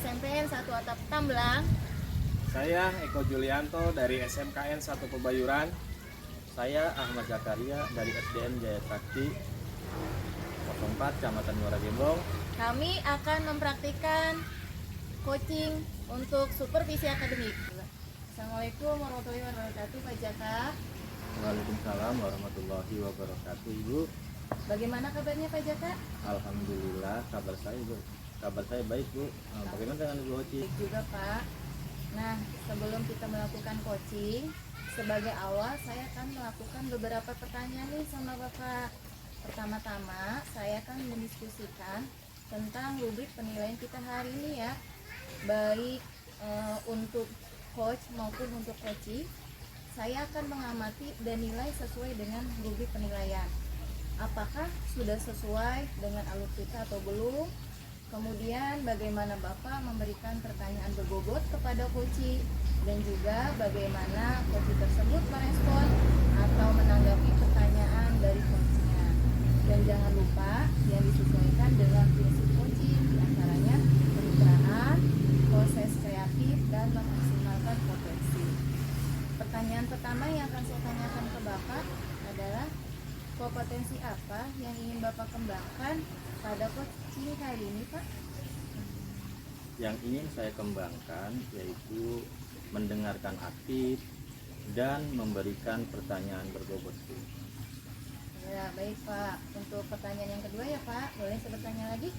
SMPN 1 Atap Tamblang. Saya Eko Julianto dari SMKN 1 Pebayuran. Saya Ahmad Zakaria dari SDN Jaya Sakti 04 Kecamatan Muara Gembong. Kami akan mempraktikkan coaching untuk supervisi akademik. Assalamualaikum warahmatullahi wabarakatuh, Pak Jaka. Waalaikumsalam warahmatullahi wabarakatuh, Ibu. Bagaimana kabarnya Pak Jaka? Alhamdulillah, kabar saya baik, Bu. Bagaimana dengan Ibu Oci? Baik juga, Pak. Nah, sebelum kita melakukan coaching, sebagai awal saya akan melakukan beberapa pertanyaan nih sama Bapak. Pertama-tama, saya akan mendiskusikan tentang rubrik penilaian kita hari ini ya. Baik untuk coach maupun untuk coaching, saya akan mengamati dan nilai sesuai dengan rubrik penilaian. Apakah sudah sesuai dengan alur kita atau belum? Kemudian bagaimana Bapak memberikan pertanyaan berbobot kepada coaching, dan juga bagaimana coaching tersebut merespon atau menanggapi pertanyaan dari coachnya. Dan jangan lupa yang disesuaikan dengan prinsip coaching, diantaranya kemitraan, proses kreatif, dan memaksimalkan potensi. Pertanyaan pertama yang akan saya tanyakan ke Bapak adalah, kompetensi apa yang ingin Bapak kembangkan pada coaching kali ini, Pak? Yang ingin saya kembangkan yaitu mendengarkan aktif dan memberikan pertanyaan berbobot. Ya, baik Pak. Untuk pertanyaan yang kedua ya Pak, boleh saya bertanya lagi?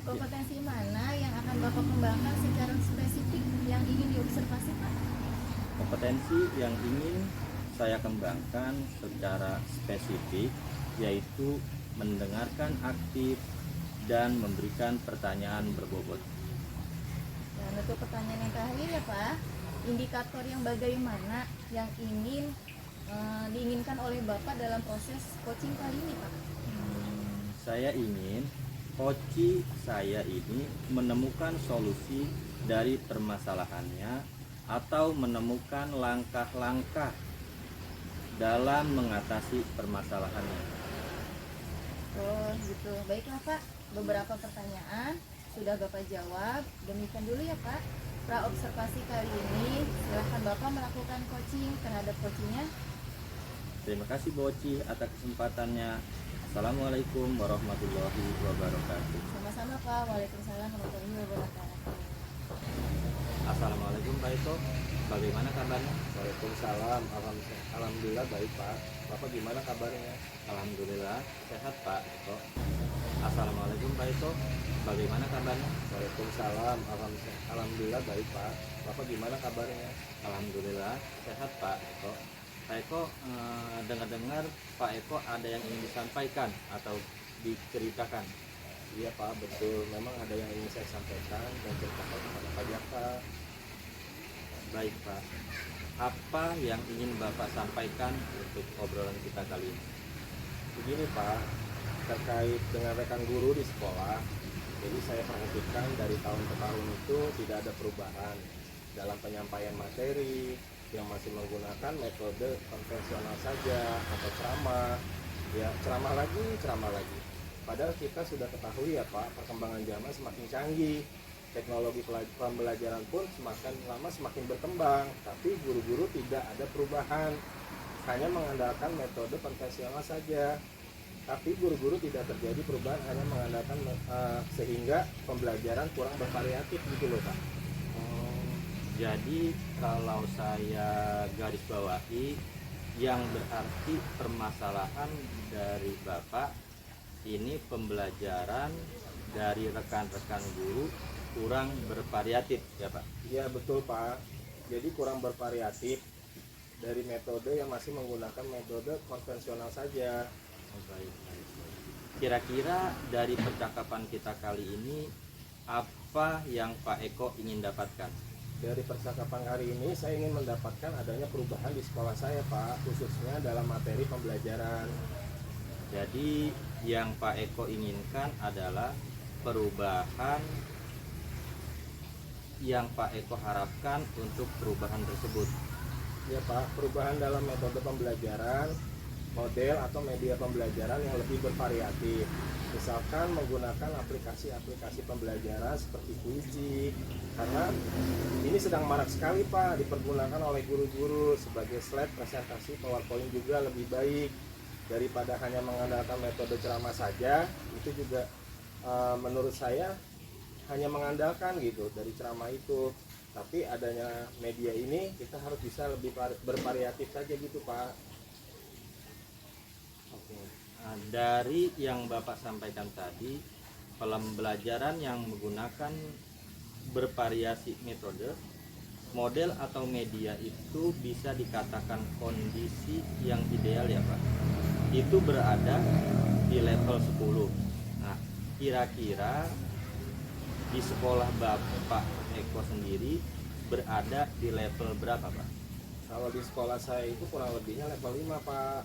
Kompetensi mana yang akan Bapak kembangkan secara spesifik yang ingin diobservasi, Pak? Kompetensi yang ingin saya kembangkan secara spesifik yaitu mendengarkan aktif dan memberikan pertanyaan berbobot. Dan untuk pertanyaan yang terakhir ya Pak, indikator yang bagaimana yang ingin diinginkan oleh Bapak dalam proses coaching kali ini, Pak? Saya ingin coach saya ini menemukan solusi dari permasalahannya atau menemukan langkah-langkah dalam mengatasi permasalahannya. Oh gitu, baiklah Pak. Beberapa pertanyaan sudah Bapak jawab. Demikian dulu ya Pak praobservasi kali ini. Silahkan Bapak melakukan coaching terhadap coachingnya. Terima kasih Bu Oci atas kesempatannya. Assalamualaikum warahmatullahi wabarakatuh. Sama-sama Pak. Waalaikumsalam warahmatullahi wabarakatuh. Assalamualaikum Pak Eko. Bagaimana kabarnya? Waalaikumsalam. Alhamdulillah baik, Pak. Bapak gimana kabarnya? Alhamdulillah sehat Pak Eko. Assalamualaikum Pak Eko. Bagaimana kabarnya? Waalaikumsalam. Alhamdulillah baik, Pak. Bapak gimana kabarnya? Alhamdulillah sehat Pak Eko. Pak Eko, dengar-dengar Pak Eko ada yang ingin disampaikan atau diceritakan. Iya Pak, betul. Memang ada yang ingin saya sampaikan dan ceritakan kepada Pak Jaka. Baik Pak, apa yang ingin Bapak sampaikan untuk obrolan kita kali ini? Begini Pak, terkait dengan rekan guru di sekolah, jadi saya perhatikan dari tahun ke tahun itu tidak ada perubahan dalam penyampaian materi yang masih menggunakan metode konvensional saja atau ceramah, ya ceramah lagi. Padahal kita sudah ketahui ya Pak, perkembangan zaman semakin canggih, teknologi pembelajaran pun semakin lama semakin berkembang, tapi guru-guru tidak ada perubahan, hanya mengandalkan metode konvensional saja. Tapi guru-guru tidak terjadi perubahan, hanya mengandalkan sehingga pembelajaran kurang bervariatif gitu loh Pak. Jadi kalau saya garis bawahi, yang berarti permasalahan dari Bapak ini pembelajaran dari rekan-rekan guru kurang bervariatif ya Pak? Iya betul Pak, jadi kurang bervariatif dari metode yang masih menggunakan metode konvensional saja. Baik. Kira-kira dari percakapan kita kali ini apa yang Pak Eko ingin dapatkan? Dari percakapan hari ini saya ingin mendapatkan adanya perubahan di sekolah saya Pak, khususnya dalam materi pembelajaran. Jadi yang Pak Eko inginkan adalah perubahan yang Pak Eko harapkan untuk perubahan tersebut. Ya Pak, perubahan dalam metode pembelajaran model atau media pembelajaran yang lebih bervariatif. Misalkan menggunakan aplikasi-aplikasi pembelajaran seperti Quizy, karena ini sedang marak sekali Pak dipergunakan oleh guru-guru sebagai slide presentasi PowerPoint juga lebih baik daripada hanya mengandalkan metode ceramah saja. Itu juga menurut saya hanya mengandalkan gitu dari ceramah itu. Tapi adanya media ini kita harus bisa lebih bervariatif saja gitu Pak. Oke. Nah, dari yang Bapak sampaikan tadi, pembelajaran yang menggunakan bervariasi metode, model atau media itu bisa dikatakan kondisi yang ideal ya Pak. Itu berada di level 10. Nah, kira-kira di sekolah Bapak Eko sendiri berada di level berapa Pak? Kalau di sekolah saya itu kurang lebihnya level 5 Pak.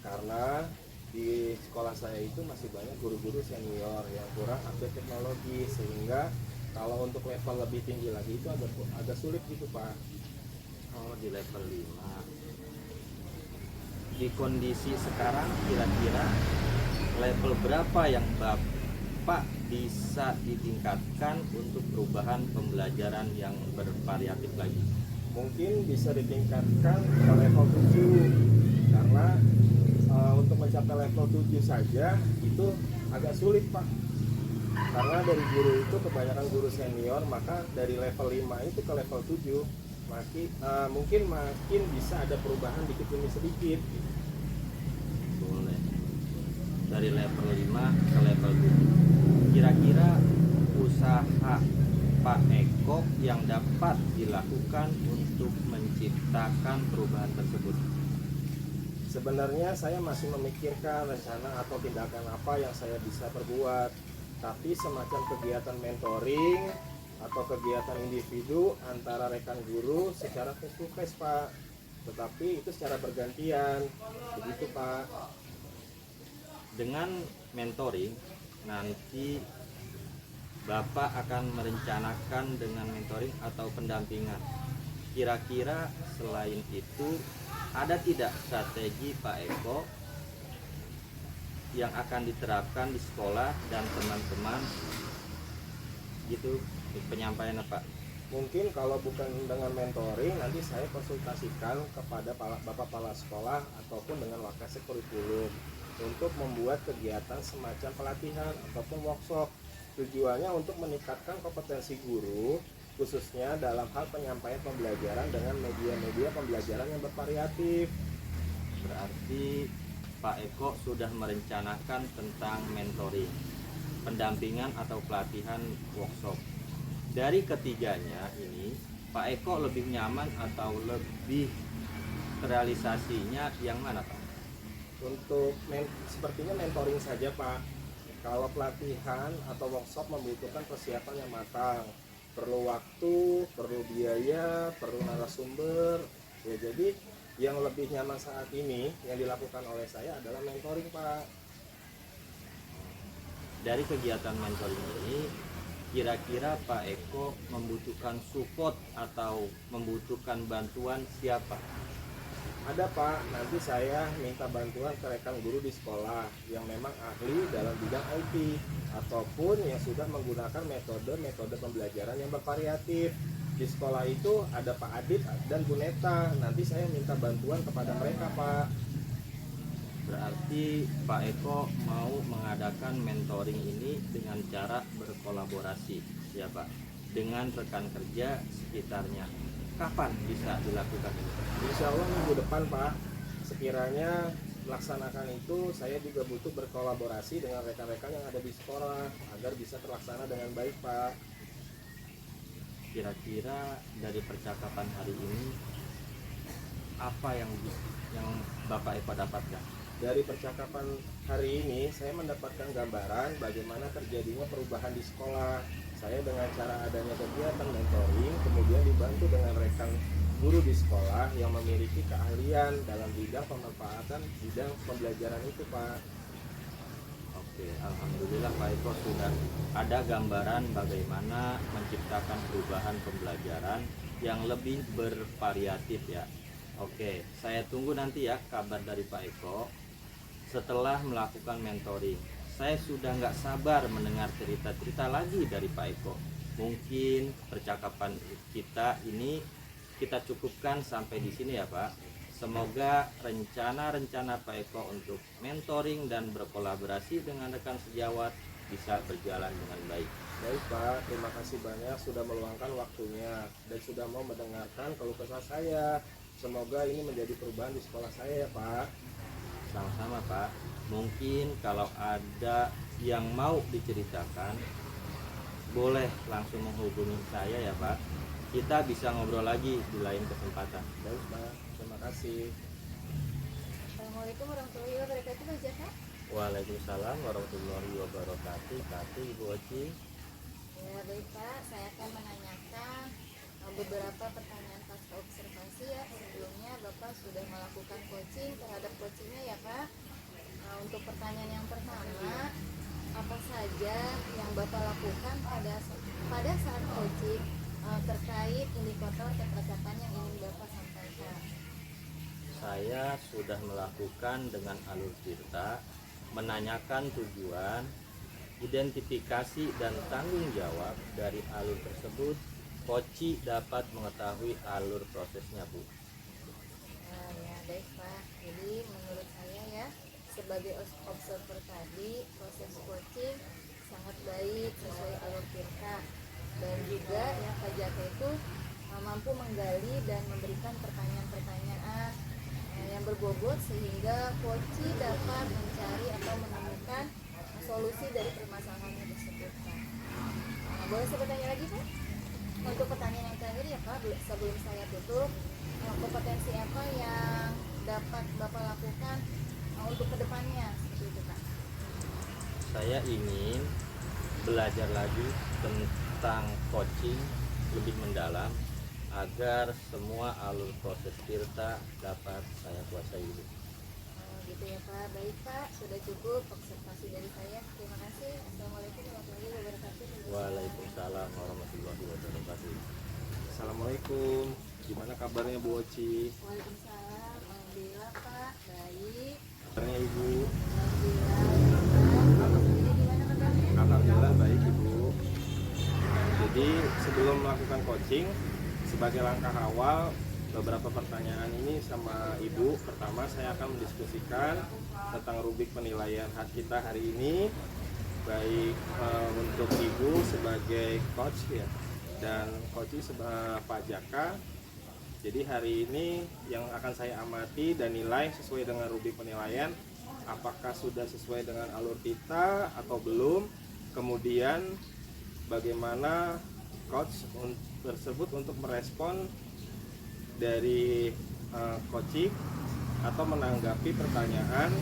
Karena di sekolah saya itu masih banyak guru-guru senior yang kurang update teknologi, sehingga kalau untuk level lebih tinggi lagi itu agak sulit gitu Pak. Oh, di level 5. Di kondisi sekarang kira-kira level berapa yang Bapak bisa ditingkatkan untuk perubahan pembelajaran yang bervariatif lagi? Mungkin bisa ditingkatkan ke level 7, karena untuk mencapai level 7 saja itu agak sulit Pak. Karena dari guru itu kebanyakan guru senior, maka dari level 5 itu ke level 7 mungkin makin bisa ada perubahan dikit demi sedikit. Boleh. Dari level 5 ke level 7. Kira-kira usaha Pak Eko yang dapat dilakukan untuk menciptakan perubahan tersebut? Sebenarnya saya masih memikirkan rencana atau tindakan apa yang saya bisa perbuat. Tapi semacam kegiatan mentoring atau kegiatan individu antara rekan guru secara face to face Pak. Tetapi itu secara bergantian. Begitu Pak. Dengan mentoring nanti Bapak akan merencanakan dengan mentoring atau pendampingan. Kira-kira selain itu ada tidak strategi Pak Eko yang akan diterapkan di sekolah dan teman-teman gitu penyampaian Pak? Mungkin kalau bukan dengan mentoring, nanti saya konsultasikan kepada Bapak Kepala Sekolah ataupun dengan Wakasek Kurikulum untuk membuat kegiatan semacam pelatihan ataupun workshop. Tujuannya untuk meningkatkan kompetensi guru, khususnya dalam hal penyampaian pembelajaran dengan media-media pembelajaran yang bervariatif. Berarti Pak Eko sudah merencanakan tentang mentoring, pendampingan atau pelatihan workshop. Dari ketiganya ini, Pak Eko lebih nyaman atau lebih realisasinya yang mana Pak? Untuk sepertinya mentoring saja Pak. Kalau pelatihan atau workshop membutuhkan persiapan yang matang, perlu waktu, perlu biaya, perlu narasumber. Ya, jadi yang lebih nyaman saat ini yang dilakukan oleh saya adalah mentoring Pak. Dari kegiatan mentoring ini, kira-kira Pak Eko membutuhkan support atau membutuhkan bantuan siapa? Ada Pak, nanti saya minta bantuan ke rekan guru di sekolah yang memang ahli dalam bidang IT ataupun yang sudah menggunakan metode-metode pembelajaran yang bervariatif. Di sekolah itu ada Pak Adit dan Bu Neta. Nanti saya minta bantuan kepada mereka Pak. Berarti Pak Eko mau mengadakan mentoring ini dengan cara berkolaborasi ya Pak, dengan rekan kerja sekitarnya. Kapan bisa dilakukan ini? Insya Allah minggu depan Pak. Sekiranya melaksanakan itu, saya juga butuh berkolaborasi dengan rekan-rekan yang ada di sekolah agar bisa terlaksana dengan baik Pak. Kira-kira dari percakapan hari ini apa yang Bapak Eko dapatkan? Dari percakapan hari ini saya mendapatkan gambaran bagaimana terjadinya perubahan di sekolah. Saya dengan cara adanya kegiatan mentoring kemudian dibantu dengan rekan guru di sekolah yang memiliki keahlian dalam bidang pemanfaatan bidang pembelajaran itu Pak. Oke, alhamdulillah Pak Eko sudah ada gambaran bagaimana menciptakan perubahan pembelajaran yang lebih bervariatif ya. Oke, saya tunggu nanti ya kabar dari Pak Eko. setelah melakukan mentoring. Saya sudah nggak sabar mendengar cerita-cerita lagi dari Pak Eko. Mungkin percakapan kita ini kita cukupkan sampai di sini ya Pak. Semoga rencana-rencana Pak Eko untuk mentoring dan berkolaborasi dengan rekan sejawat bisa berjalan dengan baik. Baik Pak, terima kasih banyak sudah meluangkan waktunya dan sudah mau mendengarkan keluh kesah saya. Semoga ini menjadi perubahan di sekolah saya ya Pak. Sama-sama Pak. Mungkin kalau ada yang mau diceritakan, boleh langsung menghubungi saya ya Pak. Kita bisa ngobrol lagi di lain kesempatan. Baik Pak, terima kasih. Assalamualaikum warahmatullahi wabarakatuh, Pak Jaka. Waalaikumsalam warahmatullahi wabarakatuh. Kati Ibu Oci. Ya baik Pak, saya akan menanyakan beberapa pertanyaan pasca observasi ya. Sebelumnya Bapak sudah melakukan coaching terhadap coachingnya ya Pak. Untuk pertanyaan yang pertama, apa saja yang Bapak lakukan pada saat coaching terkait indikator ketercapaian yang ingin Bapak sampaikan? Saya sudah melakukan dengan alur tirta, menanyakan tujuan, identifikasi dan tanggung jawab dari alur tersebut. Koci dapat mengetahui alur prosesnya Bu. Nah, ya baik Pak. Jadi menurut saya ya, sebagai observer tadi, proses coaching sangat baik sesuai alur tirta, dan juga ya Pak Jaka itu mampu menggali dan memberikan pertanyaan-pertanyaan yang berbobot sehingga coach dapat mencari atau menemukan solusi dari permasalahan yang tersebut Pak. Boleh saya bertanya lagi Pak? Untuk pertanyaan yang terakhir ya Pak, sebelum saya tutup, kompetensi apa yang dapat Bapak lakukan untuk kedepannya seperti itu Pak? Saya ingin belajar lagi tentang coaching lebih mendalam agar semua alur proses tirta dapat saya kuasai dulu. Gitu ya Pak. Baik Pak, sudah cukup observasi dari saya. Terima kasih. Assalamualaikum warahmatullahi wabarakatuh. Waalaikumsalam warahmatullahi wabarakatuh. Assalamualaikum. Gimana kabarnya Bu Oci? Waalaikumsalam. Alhamdulillah Pak, baik. Kabarnya Ibu? Alhamdulillah Pak. Jadi gimana kabarnya? Alhamdulillah baik Ibu. Jadi sebelum melakukan coaching, sebagai langkah awal beberapa pertanyaan ini sama Ibu. Pertama saya akan mendiskusikan tentang rubrik penilaian hak kita hari ini, baik untuk Ibu sebagai coach ya, dan coach Pak Jaka. Jadi hari ini yang akan saya amati dan nilai sesuai dengan rubrik penilaian, apakah sudah sesuai dengan alur kita atau belum. Kemudian bagaimana coach tersebut untuk merespon dari coaching atau menanggapi pertanyaan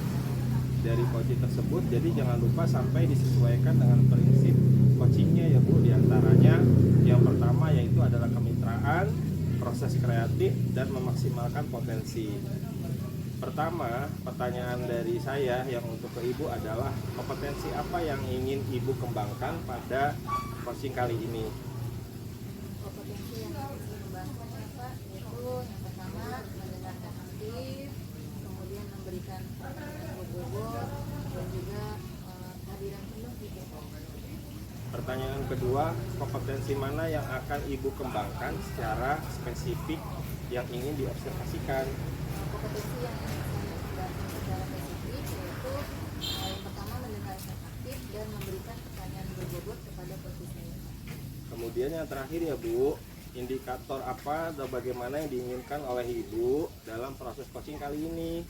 dari coaching tersebut. Jadi jangan lupa sampai disesuaikan dengan prinsip coachingnya ya Bu. Diantaranya yang pertama yaitu adalah kemitraan, proses kreatif, dan memaksimalkan potensi. Pertama, pertanyaan dari saya yang untuk ke Ibu adalah kompetensi apa yang ingin Ibu kembangkan pada coaching kali ini? Kompetensi yang harus dikembangkan ya Pak, yaitu yang pertama mendengarkan aktif, kemudian memberikan pertanyaan berbobot, dan juga kehadiran penuh gitu Pak. Pertanyaan kedua, kompetensi mana yang akan Ibu kembangkan secara spesifik yang ingin diobservasikan? Kompetensi yang ingin saya kembangkan secara spesifik yaitu yang pertama mendengarkan aktif dan memberikan pertanyaan berbobot kepada coach saya. Kemudian yang terakhir ya Bu, indikator apa atau bagaimana yang diinginkan oleh Ibu dalam proses coaching kali ini?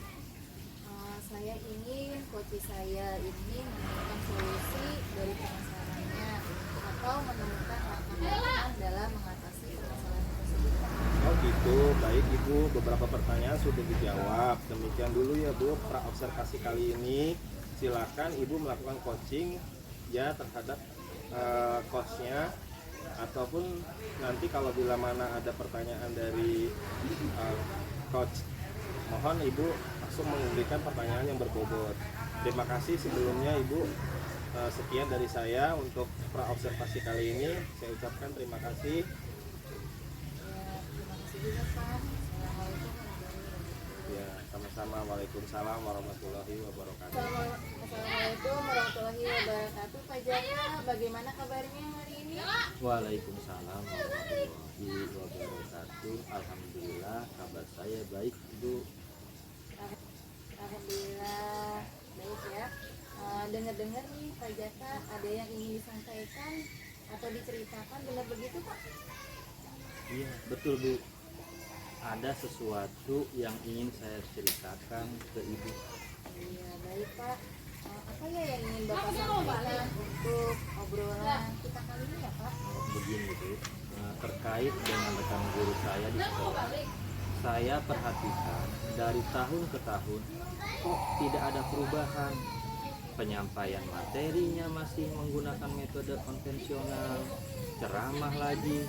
Saya ingin coach saya ini menemukan solusi dari permasalahannya atau menemukan langkah-langkah dalam mengatasi permasalahan tersebut. Oh gitu, baik Ibu, beberapa pertanyaan sudah dijawab. Demikian dulu ya Bu, pra-observasi kali ini. Silakan Ibu melakukan coaching ya terhadap coachnya, ataupun nanti kalau bila mana ada pertanyaan dari coach, mohon Ibu langsung memberikan pertanyaan yang berbobot. Terima kasih sebelumnya Ibu. Sekian dari saya untuk pra-observasi kali ini. Saya ucapkan terima kasih. Ya, terima kasih juga Pak. Assalamualaikum warahmatullahi wabarakatuh. Ya, sama-sama. Waalaikumsalam warahmatullahi wabarakatuh. Assalamualaikum warahmatullahi wabarakatuh. Pak Jaka, bagaimana kabarnya hari ini? Waalaikumsalam warahmatullahi wabarakatuh. Alhamdulillah kabar saya baik Ibu. Alhamdulillah baik ya. Dengar-dengar nih Pak Jaka ada yang ingin disampaikan atau diceritakan, benar begitu Pak? Iya betul Bu. Ada sesuatu yang ingin saya ceritakan ke Ibu. Iya baik Pak. Apa ya yang ingin Bapak sampaikan untuk obrolan kita kali ini ya Pak? Begini Bu, terkait dengan rekan guru saya di sekolah, saya perhatikan dari tahun ke tahun kok tidak ada perubahan. Penyampaian materinya masih menggunakan metode konvensional, ceramah lagi.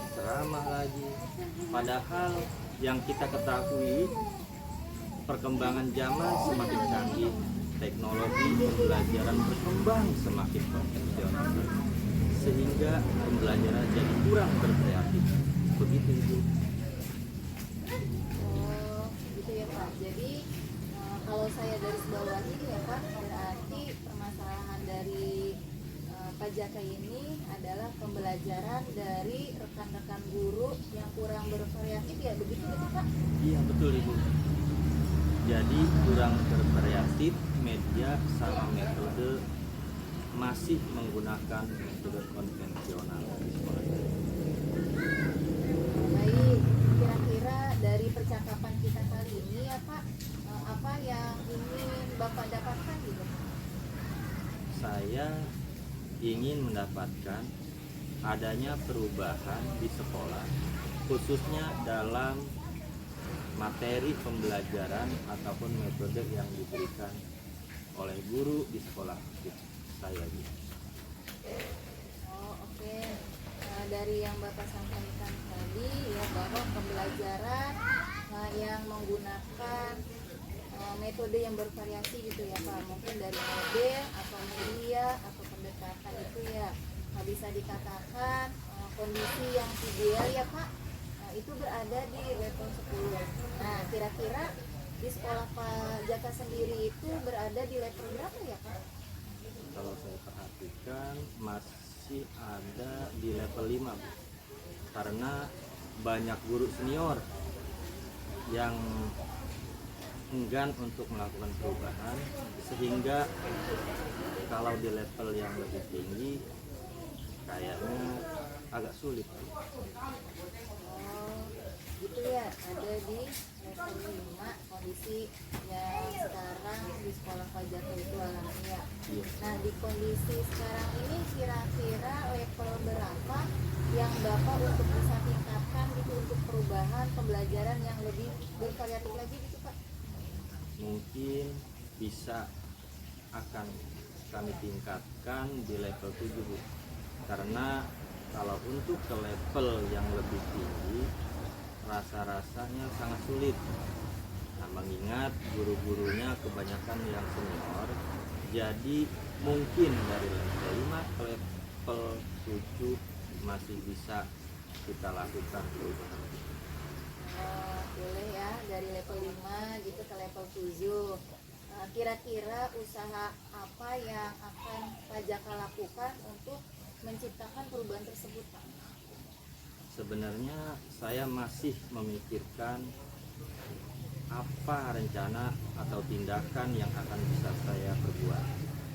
Padahal yang kita ketahui perkembangan zaman semakin canggih, teknologi pembelajaran berkembang semakin konvensional, sehingga pembelajaran jadi kurang berkreatif. Begitu Ibu. Oh gitu ya Pak. Jadi kalau saya garis bawahi ya Pak, berarti permasalahan dari Pak Jaka ini adalah pembelajaran dari rekan-rekan guru yang kurang bervariatif ya, begitu betul Pak? Iya betul Ibu. Jadi kurang bervariatif, media sama metode masih menggunakan metode konvensional di sekolah. Baik, kira-kira dari percakapan kita kali ini ya Pak, apa yang ingin Bapak dapatkan gitu? Saya ingin mendapatkan adanya perubahan di sekolah, khususnya dalam materi pembelajaran ataupun metode yang diberikan oleh guru di sekolah saya. Oh oke. Dari yang Bapak sampaikan tadi ya bahwa pembelajaran yang menggunakan metode yang bervariasi gitu ya Pak, mungkin dari model atau media atau pendekatan itu ya bisa dikatakan kondisi yang ideal ya Pak, itu berada di level 10. Nah kira-kira di sekolah Pak Jaka sendiri itu berada di level berapa ya Pak? Kalau saya perhatikan masih ada di level 5 Bu. Karena banyak guru senior yang enggan untuk melakukan perubahan, sehingga kalau di level yang lebih tinggi kayaknya agak sulit. Oh gitu ya, ada di level 5 kondisi yang sekarang di sekolah Pak Jaka itu alami ya. Iya. Nah di kondisi sekarang ini kira-kira level berapa yang Bapak untuk bisa tingkatkan gitu untuk perubahan pembelajaran yang lebih bervariatif lagi gitu Pak? Mungkin bisa akan kami tingkatkan di level 7 Bu. Karena kalau untuk ke level yang lebih tinggi rasa-rasanya sangat sulit. Nah, mengingat guru-gurunya kebanyakan yang senior, jadi mungkin dari level 5 ke level 7 masih bisa kita lakukan perubahan. Boleh ya, dari level 5 gitu ke level 7. Kira-kira usaha apa yang akan Pak Jaka lakukan untuk menciptakan perubahan tersebut Pak? Sebenarnya saya masih memikirkan apa rencana atau tindakan yang akan bisa saya perbuat.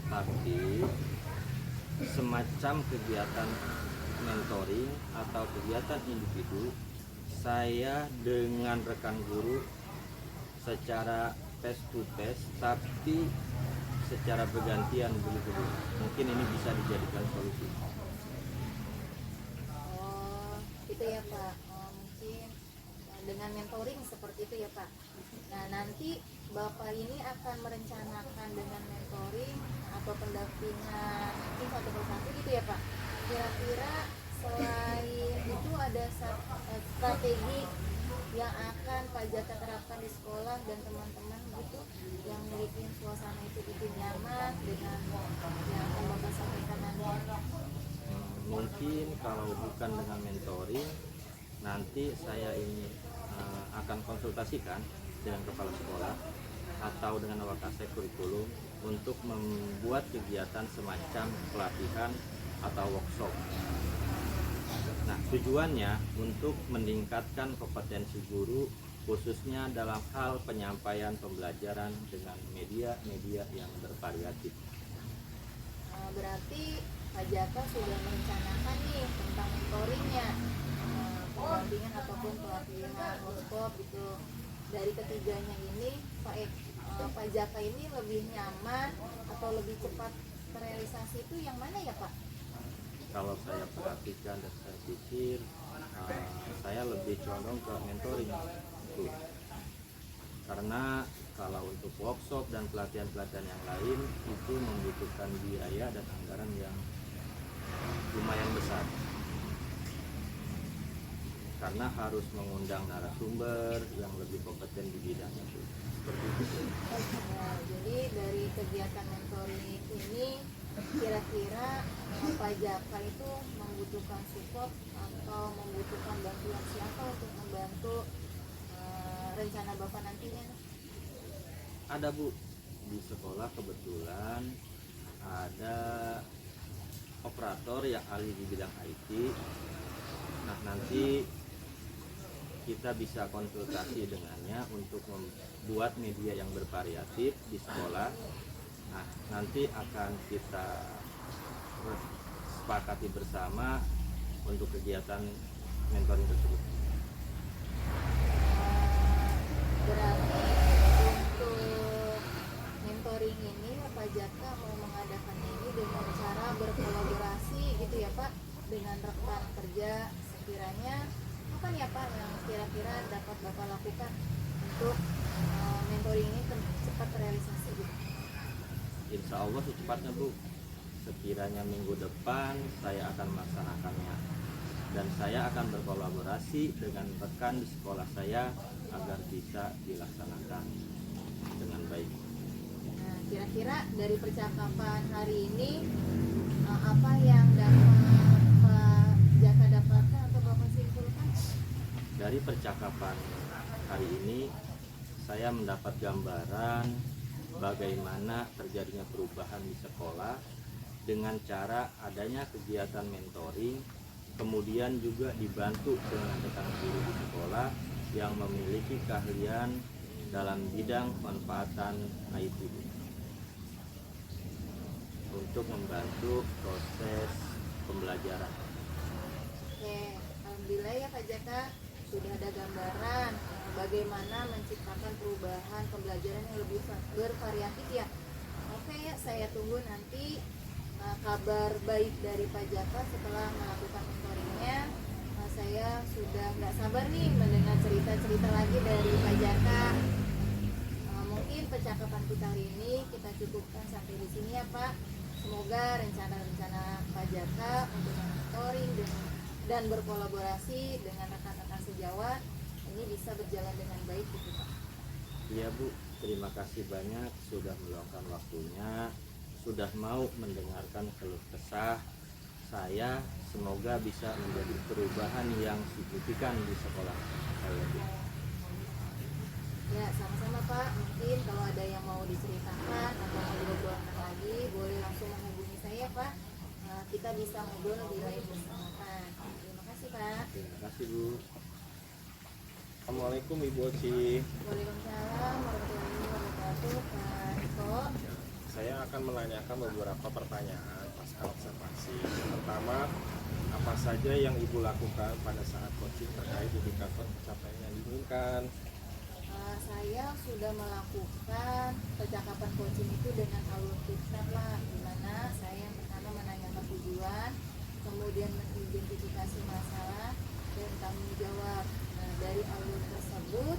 Tapi semacam kegiatan mentoring atau kegiatan individu, saya dengan rekan guru secara face to face tapi secara bergantian begitu Bu. Mungkin ini bisa dijadikan solusi. Oh itu ya Pak. Mungkin dengan mentoring seperti itu ya Pak. Nah nanti Bapak ini akan merencanakan dengan mentoring atau pendampingan tim satu persatu gitu ya Pak. Kira-kira selain itu ada strategi yang akan Pak Jaka terapkan di sekolah dan teman-teman gitu yang memiliki suasana itu nyaman dengan yang akan Bapak sampaikan nanti? Mungkin kalau bukan dengan mentoring, nanti saya ini akan konsultasikan dengan kepala sekolah atau dengan wakasek kurikulum untuk membuat kegiatan semacam pelatihan atau workshop. Nah, tujuannya untuk meningkatkan kompetensi guru khususnya dalam hal penyampaian pembelajaran dengan media-media yang bervariatif. Berarti Pak Jaka sudah merencanakan nih tentang mentoringnya, pendampingan ataupun pelatihan workshop gitu. Dari ketiganya ini Pak Jaka ini lebih nyaman atau lebih cepat terrealisasi itu yang mana ya Pak? Kalau saya perhatikan dan saya pikir, saya lebih condong ke mentoring, Bu. Karena kalau untuk workshop dan pelatihan-pelatihan yang lain itu membutuhkan biaya dan anggaran yang lumayan besar. Karena harus mengundang narasumber yang lebih kompeten di bidangnya, Bu. Seperti itu. Nah, jadi dari kegiatan mentoring ini kira-kira Pak Jaka itu membutuhkan support atau membutuhkan bantuan siapa untuk membantu rencana Bapak nantinya? Ada, Bu, di sekolah kebetulan ada operator yang ahli di bidang IT. Nah, nanti kita bisa konsultasi dengannya untuk membuat media yang bervariatif di sekolah. Nah, nanti akan kita sepakati bersama untuk kegiatan mentoring tersebut. Berarti untuk mentoring ini Pak Jaka mau mengadakannya ini dengan cara berkolaborasi gitu ya Pak, dengan rekan kerja. Sekiranya apa ya Pak yang kira-kira dapat Bapak lakukan untuk mentoring ini cepat terrealisasi gitu? Insya Allah secepatnya, Bu. Sekiranya minggu depan saya akan melaksanakannya, dan saya akan berkolaborasi dengan rekan di sekolah saya agar bisa dilaksanakan dengan baik. Nah, kira-kira dari percakapan hari ini apa yang dapat Pak Jaka dapatkan atau Bapak simpulkan? Dari percakapan hari ini saya mendapat gambaran bagaimana terjadinya perubahan di sekolah dengan cara adanya kegiatan mentoring, kemudian juga dibantu dengan rekan guru di sekolah yang memiliki keahlian dalam bidang pemanfaatan IT untuk membantu proses pembelajaran. Oke, alhamdulillah ya Pak Jaka sudah ada gambaran bagaimana menciptakan perubahan pembelajaran yang lebih bervariatif ya. Oke ya, saya tunggu nanti kabar baik dari Pak Jaka setelah melakukan mentoringnya. Saya sudah nggak sabar nih mendengar cerita-cerita lagi dari Pak Jaka. Mungkin percakapan kita hari ini kita cukupkan sampai di sini ya Pak. Semoga rencana-rencana Pak Jaka untuk mentoring dan berkolaborasi dengan rekan-rekan sejawat ini bisa berjalan dengan baik gitu Pak. Iya, Bu, terima kasih banyak sudah meluangkan waktunya, sudah mau mendengarkan keluh kesah saya. Semoga bisa menjadi perubahan yang signifikan di sekolah saya, Bu. Ya, sama-sama Pak. Mungkin kalau ada yang mau diceritakan atau mau diobrolkan lagi, boleh langsung menghubungi saya Pak. Kita bisa ngobrol lebih lanjut bersama Pak. Terima kasih Pak. Terima kasih, Bu. Assalamualaikum Ibu Oci. Waalaikumsalam warahmatullahi wabarakatuh Pak Iko. Saya akan menanyakan beberapa pertanyaan pasca observasi. Pertama, apa saja yang Ibu lakukan pada saat coaching terkait indikator pencapaian yang diinginkan? Saya sudah melakukan percakapan coaching itu dengan alur kita Pak, di mana saya yang pertama menanyakan tujuan, kemudian mengidentifikasi masalah dan tanggung jawab. Nah, dari alur tersebut,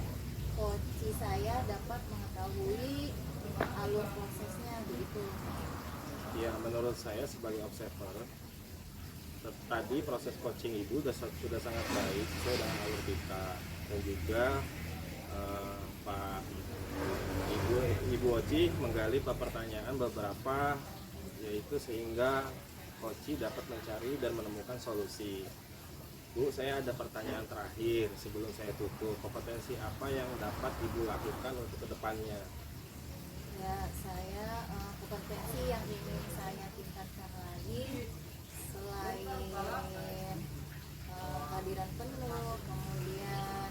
coach saya dapat mengetahui alur prosesnya begitu. Ya, menurut saya sebagai observer, tadi proses coaching Ibu sudah sangat baik sesuai dengan alur kita, dan juga Pak Ibu Oci menggali pertanyaan beberapa, yaitu sehingga Oci dapat mencari dan menemukan solusi. Bu, saya ada pertanyaan terakhir sebelum saya tutup. Kompetensi apa yang dapat Ibu lakukan untuk kedepannya? Ya, saya kompetensi yang ingin saya tingkatkan lagi selain kehadiran penuh, kemudian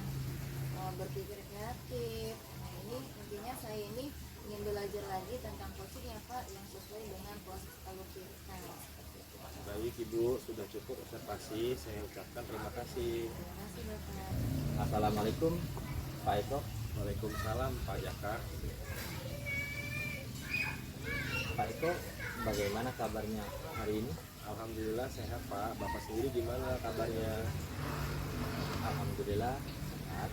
berpikir kreatif. Nah, ini intinya saya ini ingin belajar lagi tentang coaching ya Pak, yang sesuai dengan proses alur kita. Seperti itu. Baik Ibu, sudah cukup observasi. Saya ucapkan terima kasih. Terima kasih Bapak. Assalamualaikum Pak Eko. Waalaikumsalam Pak Jaka. Pak Eko, bagaimana kabarnya hari ini? Alhamdulillah sehat Pak. Bapak sendiri gimana kabarnya? Alhamdulillah sehat.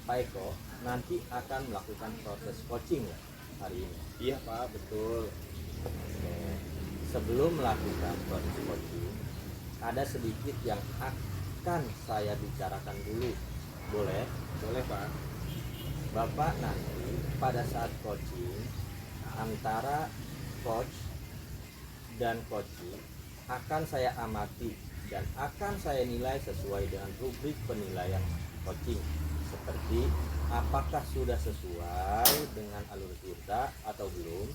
Pak Eko nanti akan melakukan proses coaching ya hari ini. Iya Pak, betul. Oke. Sebelum melakukan proses coaching, ada sedikit yang akan saya bicarakan dulu. Boleh? Boleh Pak. Bapak nanti pada saat coaching antara coach dan coaching akan saya amati dan akan saya nilai sesuai dengan rubrik penilaian coaching, seperti apakah sudah sesuai dengan alur kita atau belum.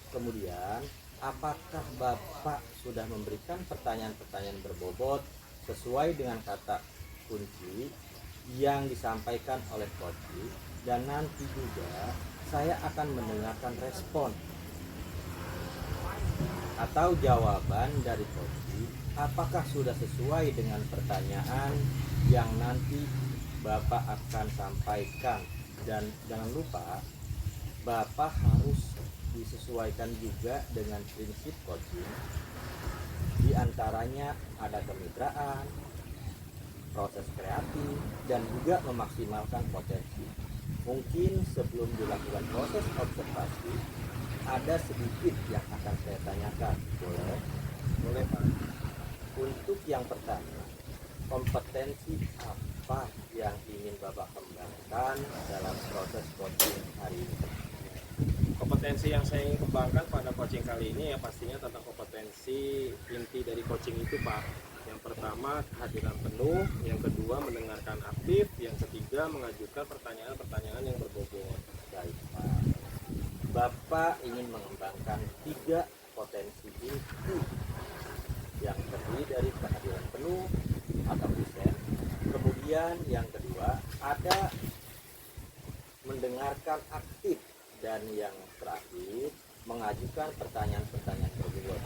Kemudian apakah Bapak sudah memberikan pertanyaan-pertanyaan berbobot sesuai dengan kata kunci yang disampaikan oleh coaching. Dan nanti juga saya akan mendengarkan respon atau jawaban dari coaching, apakah sudah sesuai dengan pertanyaan yang nanti Bapak akan sampaikan. Dan jangan lupa Bapak harus disesuaikan juga dengan prinsip coaching. Di antaranya ada kemitraan, proses kreatif, dan juga memaksimalkan potensi. Mungkin sebelum dilakukan proses observasi, ada sedikit yang akan saya tanyakan. Boleh? Boleh Pak. Untuk yang pertama, kompetensi apa yang ingin Bapak kembangkan dalam proses coaching hari ini? Kompetensi yang saya ingin kembangkan pada coaching kali ini ya pastinya tentang kompetensi inti dari coaching itu Pak. Yang pertama kehadiran penuh, yang kedua mendengarkan aktif, yang ketiga mengajukan pertanyaan-pertanyaan yang berbobot. Baik, Pak. Bapak ingin mengembangkan 3 potensi inti yang terdiri dari kehadiran penuh atau present. Kemudian yang kedua ada mendengarkan aktif, dan yang terakhir mengajukan pertanyaan-pertanyaan berbobot.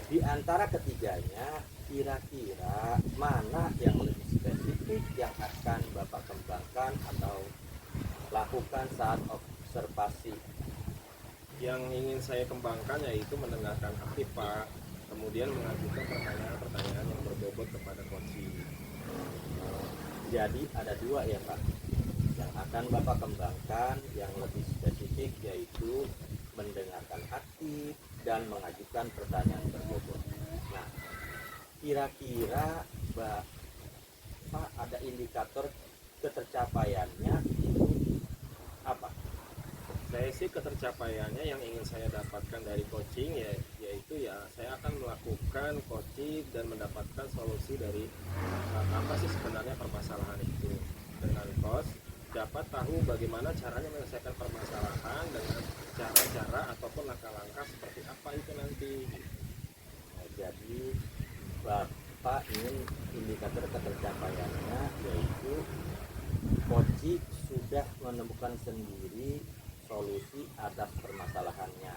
Di antara ketiganya, kira-kira mana yang lebih spesifik yang akan Bapak kembangkan atau lakukan saat observasi? Yang ingin saya kembangkan yaitu mendengarkan aktif Pak, kemudian mengajukan pertanyaan-pertanyaan yang berbobot kepada coaching. Jadi ada 2 ya Pak yang akan Bapak kembangkan, yang lebih spesifik yaitu mendengarkan aktif dan mengajukan pertanyaan berbobot. Nah, kira-kira Bapak ada indikator ketercapaiannya itu apa? Saya sih ketercapaiannya yang ingin saya dapatkan dari coaching yaitu saya akan melakukan coaching dan mendapatkan solusi dari apa sih sebenarnya permasalahan itu. Dengan coach dapat tahu bagaimana caranya menyelesaikan permasalahan dengan cara-cara ataupun langkah-langkah seperti apa itu nanti. Nah, jadi Bapak ingin indikator ketercapaiannya yaitu coaching sudah menemukan sendiri solusi atas permasalahannya,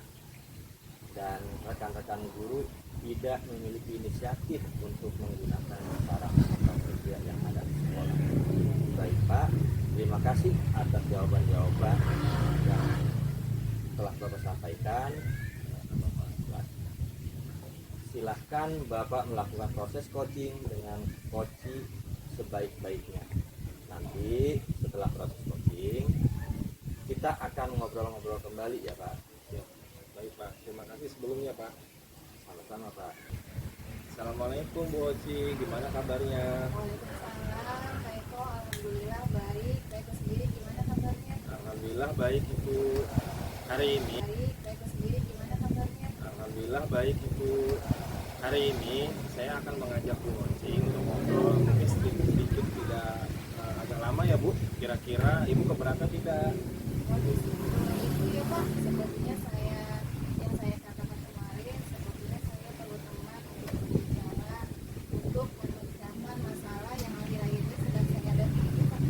dan rekan-rekan guru tidak memiliki inisiatif untuk menggunakan cara atau kerja yang ada di sekolah. Baik Pak, terima kasih atas jawaban-jawaban yang telah Bapak sampaikan. Silahkan Bapak melakukan proses coaching dengan coaching sebaik-baiknya. Nanti setelah proses coaching kita akan ngobrol-ngobrol kembali ya Pak. Ya, baik Pak, terima kasih sebelumnya Pak. Sama-sama Pak. Assalamualaikum Bu Oci, gimana kabarnya? Waalaikumsalam, Kak Eko, alhamdulillah baik. Kak Eko sendiri gimana kabarnya? Alhamdulillah baik Ibu. Hari ini Baik, Kak Eko sendiri gimana kabarnya? Alhamdulillah baik Ibu. Hari ini saya akan mengajak Bu Oci untuk ngobrol mungkin sedikit tidak agak lama ya Bu. Kira-kira Ibu keberatan tidak? Waduh, itu ya Pak, sepertinya yang saya katakan kemarin, sepertinya saya perlu teman untuk berbicara, untuk memecahkan masalah yang akhir-akhir ini sedang saya hadapi itu Pak.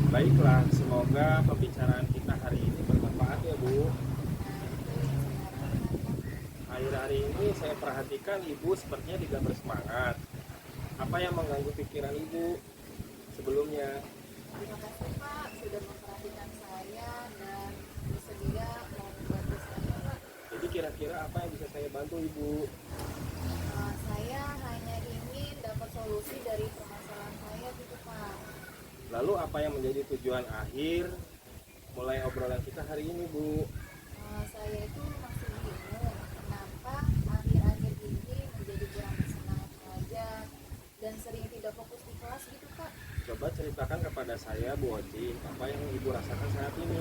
Baiklah, semoga pembicaraan kita hari ini bermanfaat ya Bu. Nah, itu yang saya harapkan Pak. Akhir-akhir ini saya perhatikan Ibu sepertinya tidak bersemangat. Apa yang mengganggu pikiran Ibu sebelumnya? Terima kasih Pak sudah memperhatikan saya dan bersedia mau membantu saya Pak. Jadi kira-kira apa yang bisa saya bantu Ibu? Saya hanya ingin dapat solusi dari permasalahan saya gitu Pak. Lalu apa yang menjadi tujuan akhir mulai obrolan kita hari ini Bu? Saya itu masih bingung kenapa akhir-akhir ini menjadi kurang bersemangat belajar dan sering tidak fokus di kelas gitu Pak. Coba ceritakan kepada saya Bu Oci, apa yang Ibu rasakan saat ini?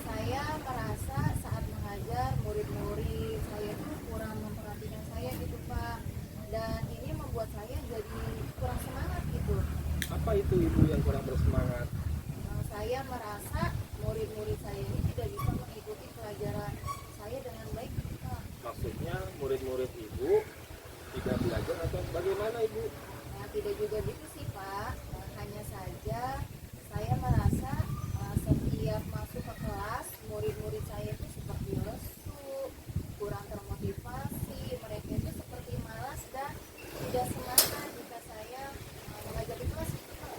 Saya merasa saat mengajar murid-murid saya itu kurang memperhatikan saya gitu Pak, dan ini membuat saya jadi kurang semangat gitu. Apa itu Ibu yang kurang bersemangat? Saya merasa murid-murid saya ini tidak bisa mengikuti pelajaran saya dengan baik gitu Pak. Maksudnya murid-murid Ibu tidak belajar atau bagaimana Ibu? Nah, tidak juga gitu sih Pak. Hanya saja saya merasa setiap masuk ke kelas murid-murid saya itu seperti lesu, kurang termotivasi, mereka itu seperti malas dan tidak semangat jika saya mengajar di kelas gitu Pak.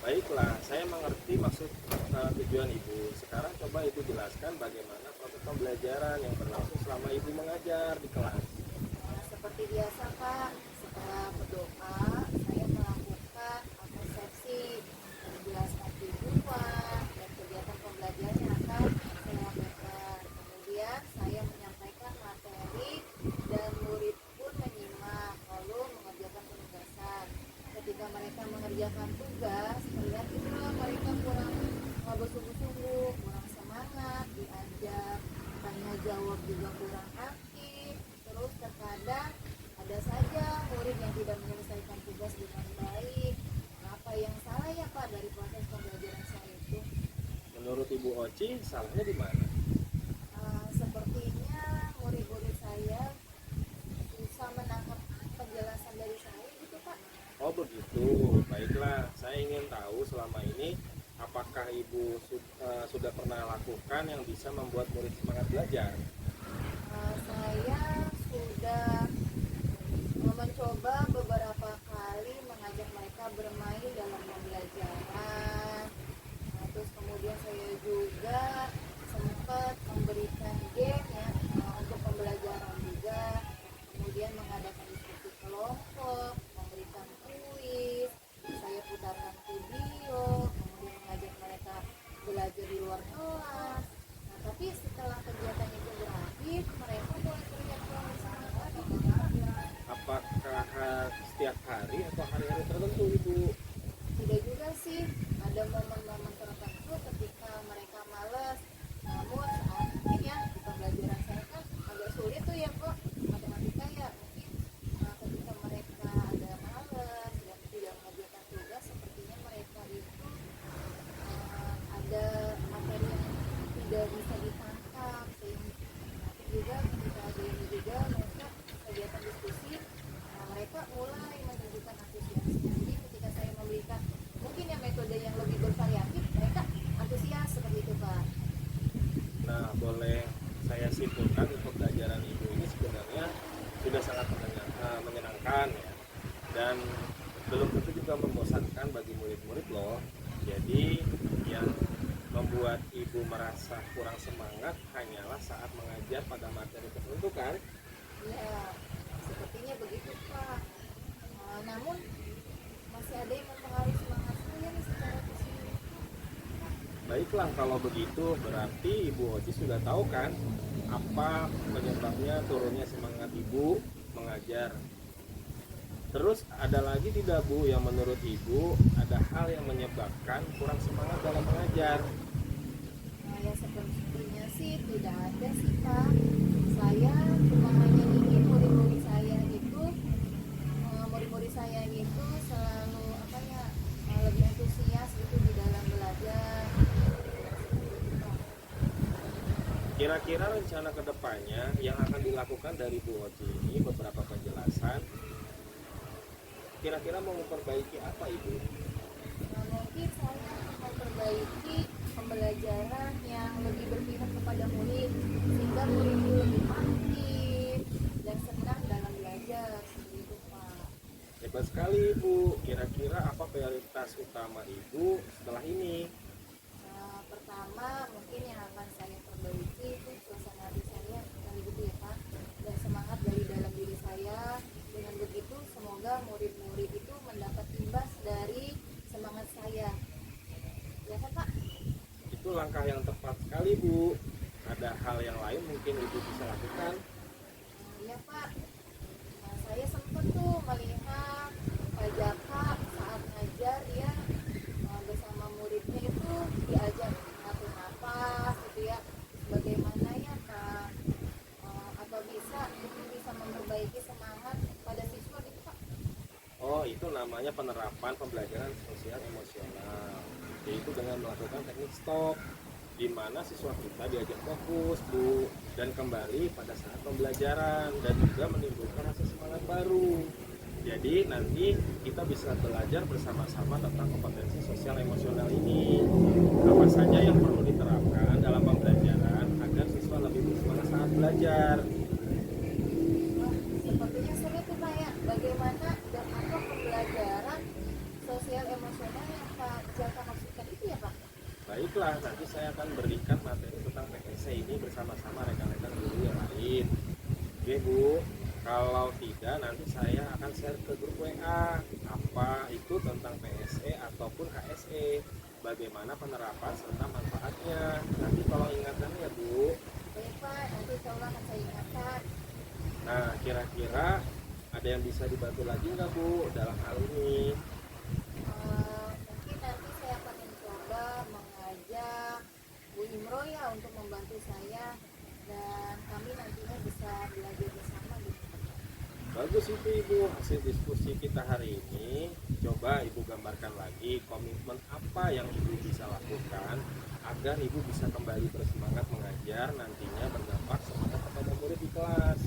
Baiklah, saya mengerti maksud tujuan Ibu. Sekarang coba Ibu jelaskan bagaimana proses pembelajaran yang berlangsung selama Ibu mengajar di kelas. Seperti biasa Pak, setelah berdoa saya melakukan resepsi, menjelaskan tujuan dan kegiatan pembelajaran yang akan saya lakukan. Kemudian saya menyampaikan materi dan murid pun menyimak lalu mengerjakan penugasan. Ketika mereka mengerjakan tugas, terlihat itulah mereka kurang bersungguh-sungguh, kurang semangat, diajak tanya jawab juga kurang aktif. Terus terkadang ada saja murid yang tidak menyelesaikan tugas dengan baik. Apa yang salah ya Pak dari proses pembelajaran saya itu? Menurut Ibu Oci, salahnya di mana? Sepertinya murid-murid saya susah menangkap penjelasan dari saya gitu Pak. Oh begitu, baiklah. Saya ingin tahu selama ini apakah Ibu sudah pernah lakukan yang bisa membuat murid semangat belajar? Saya sudah mencoba beberapa kali mengajak mereka bermain dalam pembelajaran. Terus kemudian saya juga sempat memberikan game ya untuk pembelajaran juga. Kemudian mengadakan diskusi kelompok, memberikan kuis, saya putarkan video, kemudian mengajak mereka belajar di luar kelas. Nah, tapi setelah kegiatan itu berakhir, mereka mulai terlihat kurang semangat lagi. Apakah setiap hari atau hari-hari tertentu Ibu? Tidak juga sih, ada momen-momen tertentu ketika mereka malas. Namun saat mungkin ya di pembelajaran saya kan agak sulit tuh ya kok matematika ya, mungkin ketika mereka ada malas dan tidak mengerjakan tugas, sepertinya mereka itu ada materi yang tidak bisa ditangkap, sehingga nanti juga ketika ada ini juga mereka kegiatan diskusi, mereka mulai menunjukkan antusiasme. Jadi ketika saya memberikan mungkin ya metode yang lebih bervariatif, mereka antusias seperti itu Pak. Nah, boleh saya simpulkan untuk pembelajaran Ibu ini sebenarnya sudah sangat menyenangkan ya, dan belum tentu juga membosankan bagi murid-murid loh. Jadi yang membuat Ibu merasa kurang semangat hanyalah saat mengajar pada materi tertentu kan? Ya, sepertinya begitu Pak. Namun masih ada yang mempengaruhi semangat saya nih secara keseluruhan. Baiklah, kalau begitu berarti Ibu Oci sudah tahu kan apa penyebabnya turunnya semangat Ibu mengajar. Terus ada lagi tidak Bu yang menurut Ibu ada hal yang menyebabkan kurang semangat dalam mengajar? Ya sepertinya sih tidak ada sih Pak. Saya cuma hanya ingin murid-murid saya saya itu selalu apa ya, lebih antusias gitu di dalam belajar. Kira-kira rencana kedepannya yang akan dilakukan dari Bu Oci ini beberapa penjelasan. Kira-kira mau memperbaiki apa Ibu? Nah, mungkin saya memperbaiki pembelajaran yang lebih berpihak kepada murid sehingga murid itu lebih aktif dan senang dalam belajar seperti itu Pak. Hebat sekali Ibu. Kira-kira apa prioritas utama Ibu setelah ini? Nah, pertama mungkin yang akan saya perbaiki itu suasana hati saya kali gitu ya Pak, dan semangat dari dalam diri saya. Dengan begitu semoga murid-murid itu mendapat imbas dari semangat saya, ya kan Pak? Itu langkah yang tepat sekali Bu. Ada hal yang lain mungkin Ibu bisa lakukan? Iya Pak. Nah, saya sempat tuh melihat Pak Jaka saat ngajar dia bersama muridnya itu diajak ngatur napas gitu ya. Bagaimana ya Kak? Apa bisa memperbaiki semangat pada siswa gitu Pak? Oh, itu namanya penerapan pembelajaran sosial emosional, yaitu dengan melakukan teknik stop, di mana siswa kita diajak fokus Bu dan kembali pada saat pembelajaran dan juga menimbulkan rasa semangat baru. Jadi nanti kita bisa belajar bersama-sama tentang kompetensi sosial emosional ini. Apa saja yang perlu diterapkan dalam pembelajaran agar siswa lebih bersemangat saat belajar. Wah, sepertinya seru tuh Pak ya. Bagaimana dan apa pembelajaran sosial emosional yang Pak Jaka maksudkan itu ya Pak? Baiklah, nanti saya akan berikan materi tentang PSC ini bersama-sama rekan-rekan guru yang lain. Oke Bu, kalau tidak nanti saya akan share ke grup WA apa itu tentang PSE ataupun HSE, bagaimana penerapan serta manfaatnya. Nanti kalau ingatan ya Bu. Baik Pak, nanti insya Allah akan saya ingatkan. Nah, kira-kira ada yang bisa dibantu lagi nggak Bu dalam hal ini? Mungkin nanti saya akan mencoba mengajak Bu Imro ya untuk membantu saya dan kami nantinya bisa belajar bersama gitu. Bagus itu Ibu, hasil diskusi kita hari ini. Coba Ibu gambarkan lagi komitmen apa yang Ibu bisa lakukan agar Ibu bisa kembali bersemangat mengajar, nantinya berdampak semangat kepada murid di kelas.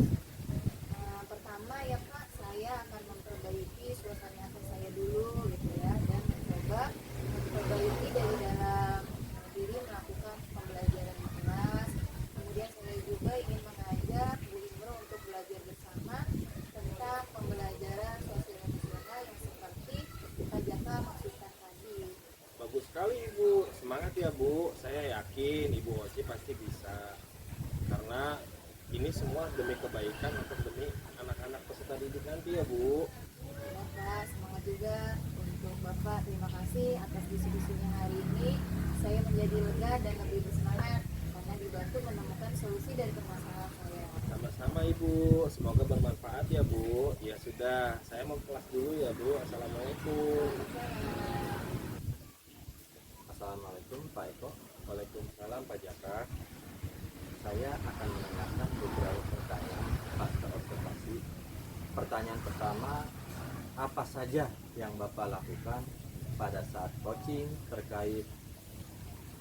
Pertama ya Pak, saya akan memperbaiki suasana hati saya dulu gitu ya, dan mencoba memperbaiki dari dalam diri melakukan pembelajaran di kelas. Kemudian saya juga ingin mengajak Bu Imro untuk belajar bersama tentang pembelajaran sosial emosional yang seperti Pak Jaka maksudkan tadi. Bagus sekali Ibu, semangat ya Bu. Saya yakin Ibu Oci pasti bisa, karena ini semua demi kebaikan atau demi anak-anak peserta didik nanti ya Bu. Ya Pak, semangat juga untuk Bapak. Terima kasih atas diskusinya hari ini. Saya menjadi lega dan lebih bersemangat karena dibantu menemukan solusi dari permasalahan saya. Sama-sama Ibu, semoga bermanfaat ya Bu. Ya sudah, saya mau kelas dulu ya Bu. Assalamualaikum. Assalamualaikum Pak Eko. Waalaikumsalam Pak Jaka. Saya akan menanyakan beberapa pertanyaan pasca observasi. Pertanyaan pertama, apa saja yang Bapak lakukan pada saat coaching terkait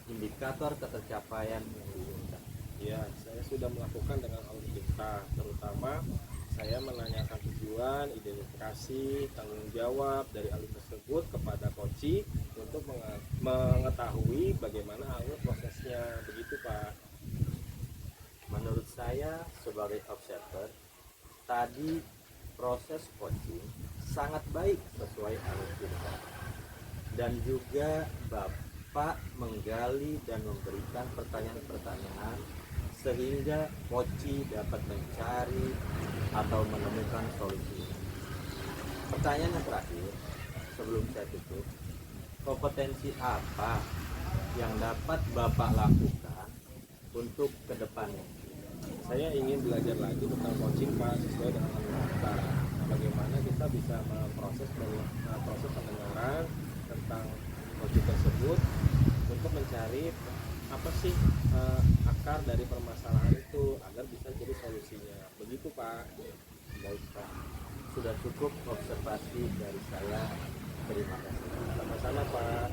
indikator ketercapaian yang diinginkan? Ya, saya sudah melakukan dengan audita, terutama saya menanyakan tujuan, identifikasi, tanggung jawab dari alur tersebut kepada coach untuk mengetahui bagaimana alur prosesnya, begitu Pak. Menurut saya sebagai observer, tadi proses coaching sangat baik sesuai alur cerita. Dan juga Bapak menggali dan memberikan pertanyaan-pertanyaan sehingga coach dapat mencari atau menemukan solusi. Pertanyaan yang terakhir, sebelum saya tutup, kompetensi apa yang dapat Bapak lakukan untuk kedepannya? Saya ingin belajar lagi tentang coaching Pak, sesuai dengan alur kita. Bagaimana kita bisa proses pendengaran tentang coaching tersebut untuk mencari apa sih akar dari permasalahan itu agar bisa jadi solusinya, begitu Pak. Baik Pak, sudah cukup observasi dari saya. Terima kasih. Sama-sama Pak.